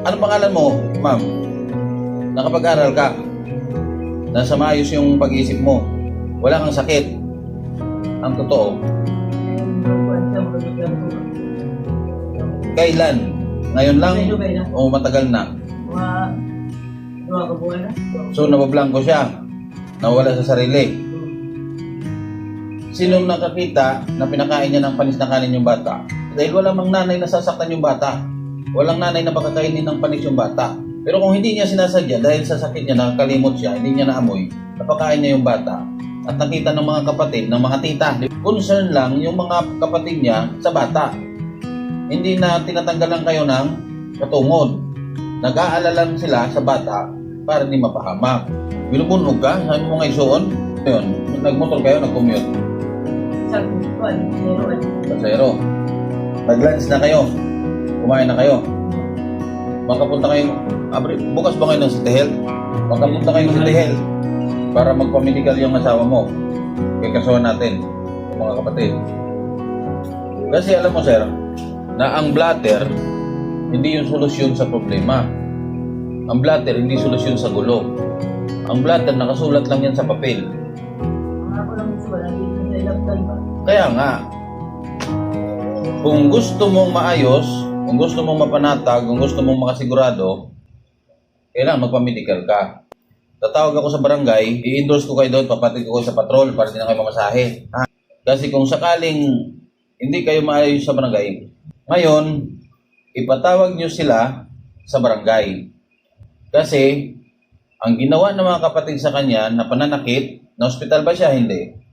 Ano pangalan mo, ma'am? Nakapag-aral ka? Nasa maayos yung pag-iisip mo. Wala kang sakit. Ang totoo. Kailan? Ngayon lang? O matagal na? So, nabablangko siya. Nawala sa sarili. Sinong nakakita na pinakain niya ng panis na kanin yung bata? Dahil walang mang nanay na sasaktan yung bata. Walang nanay na makakainin ng panis yung bata. Pero kung hindi niya sinasadya, dahil sa sakit niya, nakakalimot siya, hindi niya naamoy, napakain niya yung bata. At nakita ng mga kapatid, ng mga tita, concern lang yung mga kapatid niya sa bata. Hindi na tinatanggalan kayo ng katungod. Nag-aalala lang sila sa bata para hindi mapahamak. Binubunog ka, sabi mo nga isuon. Ayun, nagmotor kayo, nag-commute. Pasero. Nag-lunch na kayo. Kumain na kayo. Makapunta kayo, bukas ba kayo ng City Health? Makapunta kayo ng City Health para magpamedical yung asawa mo. Kikasuhan natin, mga kapatid. Kasi alam mo sir, na ang bladder, hindi yung solusyon sa problema. Ang bladder, hindi solusyon sa gulo. Ang bladder, nakasulat lang yan sa papel. Kaya nga, kung gusto mong maayos, kung gusto mong mapanatag, kung gusto mong makasigurado, kailangan magpa-medical ka. Tatawag ako sa barangay, i-endorse ko kayo doon, papatid ko sa patrol para hindi na kayo mamasahe. Kasi kung sakaling hindi kayo maayos sa barangay, ngayon, ipatawag nyo sila sa barangay. Kasi, ang ginawa ng mga kapatid sa kanya na pananakit, na hospital ba siya? Hindi.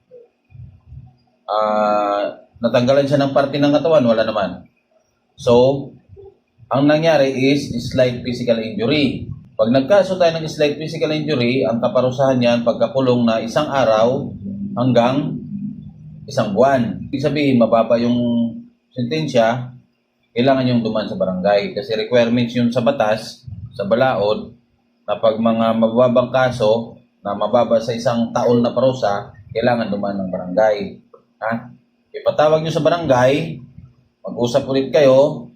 Natanggalan siya ng parte ng katawan, wala naman. So, ang nangyari is slight physical injury. Pag nagkaso tayo ng slight physical injury, ang kaparusahan niyan pagkakulong na 1 araw hanggang 1 buwan. Ibig sabihin, mababa yung sentensya, kailangan yung duman sa barangay. Kasi requirements yun sa batas, sa balaod, na pag mga mababang kaso na mababa sa 1 taon na parusa, kailangan duman ng barangay. Ipatawag nyo sa barangay, mag-usap ulit kayo,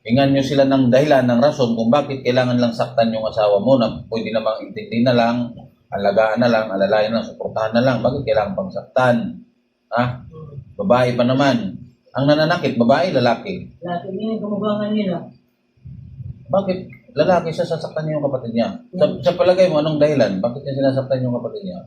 hingan nyo sila ng dahilan, ng rason kung bakit kailangan lang saktan yung asawa mo na pwede namang intindi na lang, alagaan na lang, alalayan na lang, suportahan na lang, bakit kailangan pang saktan? Babae pa naman. Ang nananakit, babae, lalaki? Lalaki niya, kumubangan nila. Bakit lalaki siya sasaktan niya yung kapatid niya? Sa palagay mo, anong dahilan? Bakit niya sinasaktan yung kapatid niya?